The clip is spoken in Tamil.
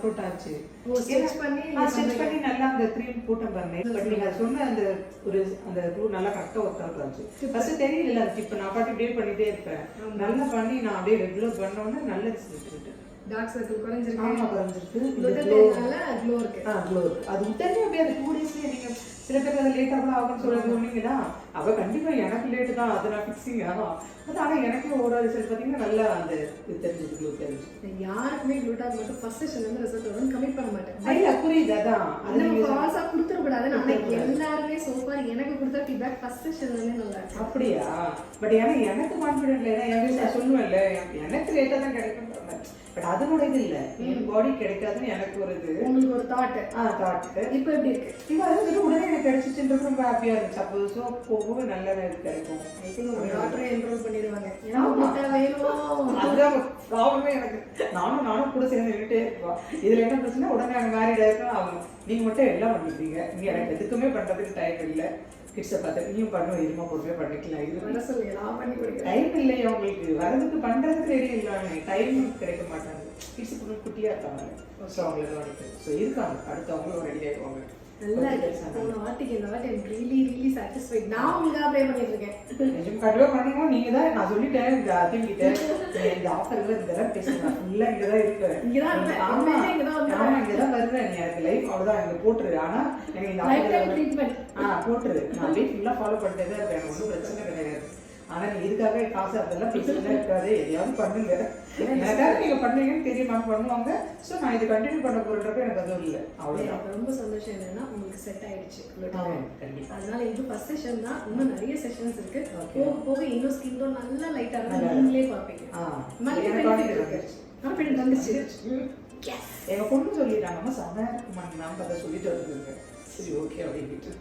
அவுட் ஆச்சு. ஸ்டிட்ச் பண்ணி நல்லா அந்த க்ரீம் போட்டேன் பாருங்க. பட் நீங்க சொன்ன அந்த ஒரு அந்த க்ளூ நல்லா கரெக்டா ஒர்க் அவுட் ஆச்சு. ஃபர்ஸ்ட் தெரியல அது டிப். நான் பாட்டு இப்படியே பண்ணிட்டே இருப்பேன். நல்லா பண்ணி நான் அப்படியே ரெகுலர் பண்ணோன்னே நல்ல ரிசல்ட் இருக்கு. டார்க் சர்க்கிள் குறைஞ்சிருக்கு. ஆமா குறைஞ்சிருக்கு. க்ளோனால க்ளோ இருக்கு. க்ளோ இருக்கு. அது உடனே அப்படியே அந்த 2 டேஸ்லயே நீங்க சில பேர் அது லேட்டா கூட ஆகும்னு சொல்றது சொன்னீங்களா? அவ கண்டிப்பா எனக்கு லேட் தான், அது நான் ஃபிக்ஸிங் ஆகும். பட் ஆனா எனக்கு ஓவரால் ரிசல்ட் பாத்தீங்கன்னா நல்லா அந்த தெரிஞ்சது க்ளோ தெரிஞ்சு. யாருக்குமே க்ளூட்டாக் மட்டும் ஃபர்ஸ்ட் செஷன்ல இருந்து ரிசல்ட் வரும்னு கமிட் பண்ண மாட்டேன். ஐயா புரியுது. அதான் அது நம்ம ஃபால்ஸா கொடுத்துற கூடாது. நான் எல்லாருமே சோஃபார் எனக்கு கொடுத்த ஃபீட்பேக் ஃபர்ஸ்ட் செஷன்ல இருந்தே நல்லா இருக்கு. அப்படியா? பட் எனக்கு கான்ஃபிடென்ட் இல்ல. நான் சொல்லுவேன்ல எனக்கு லேட்டா தான் கிடைக்கும். பட் அதனோட இது இல்ல, என் பாடி கிடைக்காதுன்னு எனக்கு ஒரு இது. உங்களுக்கு ஒரு தாட். தாட். இப்போ எப்படி இருக்கு? இப்போ அது உடனே எனக்கு கிடைச்சிச்சுன்றது ரொம்ப ஹாப்பியா இருந்துச்சு. அப்போ ஸோ போக நல்லா கிடைக்கும். ஐ திங்க் உங்க டாக்டரை என்ரோல் பண்ணிடுவாங்க. எனக்கு வேணும். அதுதான் ப்ராப்ளமே எனக்கு. நானும் கூட சேர்ந்து நின்றுட்டே இருப்போம். இதுல என்ன பிரச்சனை, உடனே அங்கே மேரிட் ஆயிருக்கோம். அவங்க நீங்க மட்டும் எல்லாம் பண்ணிட்டீங்க. நீங்க எனக்கு எதுக்குமே பண்றதுக்கு டைம் இல்லை. கிட்ஸை பார்த்து நீயும் பண்ணுவோம், இருமா பொறுமையா பண்ணிக்கலாம். இது வர சொல்லுங்க, நான் பண்ணி கொடுக்குறேன். டைம் இல்லையா உங்களுக்கு? வரதுக்கு பண்றதுக்கு ரெடி இல்லாம டைம் கிடைக்க மாட்டாங்க. கிட்ஸ் குட்டியா இருக்காங்க. ஸோ அவங்களுக்கு ஸோ இருக்காங்க. அடுத்து அவங்களும் ரெடி ஆயிடுவாங்க. நல்லா இருக்கு. போன வாட்டிக்கு இந்த வாட்டி ஐம் ரியலி சாட்டிஸ்ஃபைட். நான் உங்களுக்காக ப்ரே பண்ணிட்டு இருக்கேன். கண்டிப்பா பண்ணுங்க. நீங்க தான் நான் சொல்லிட்டேன் இந்த அதிகிட்ட இந்த ஆஃபர்ல இதெல்லாம் பேசுறேன். ஃபுல்லா இங்க தான் இருக்கேன். இங்க தான் இருக்கேன். ஆமா இங்க தான் வருவேன். நீ எனக்கு லைஃப் அவ்வளவுதான் இங்க போட்டுரு. ஆனா எனக்கு இந்த லைஃப் டைம் ட்ரீட்மெண்ட் போட்டுரு. நான் அப்படியே ஃபுல்லா ஃபாலோ பண்ணிட்டே தான் இருக்கேன். ஒன்றும் பிரச்சனை கிடையாது. ஆனா நீ இதுக்காக காசு அதெல்லாம் பிரச்சனை இருக்காது. எதையாவது பண்ணுங்க. எனக்காக நீங்க பண்ணீங்கன்னு தெரியும், நான் பண்ணுவாங்க. ஸோ நான் இது கண்டினியூ பண்ண போறதுக்கு எனக்கு அதுவும் இல்லை. அவ்வளவுதான். ரொம்ப சந்தோஷம் என்னன்னா உங்களுக்கு செட் ஆயிடுச்சு. கண்டிப்பா. அதனால இது ஃபர்ஸ்ட் செஷன் தான். இன்னும் நிறைய செஷன்ஸ் இருக்கு. போக போக இன்னும் ஸ்கின் டோன் நல்லா லைட்டா இருக்கும். நீங்களே பாப்பீங்க. கான்ஃபிடன்ட் வந்துச்சு. எங்க பொண்ணு சொல்லிட்டாங்க, அம்மா செம்மையா இருக்குமா, நான் அதை சொல்லிட்டு வந்துருக்கேன். சரி ஓகே அப்படின்ட்டு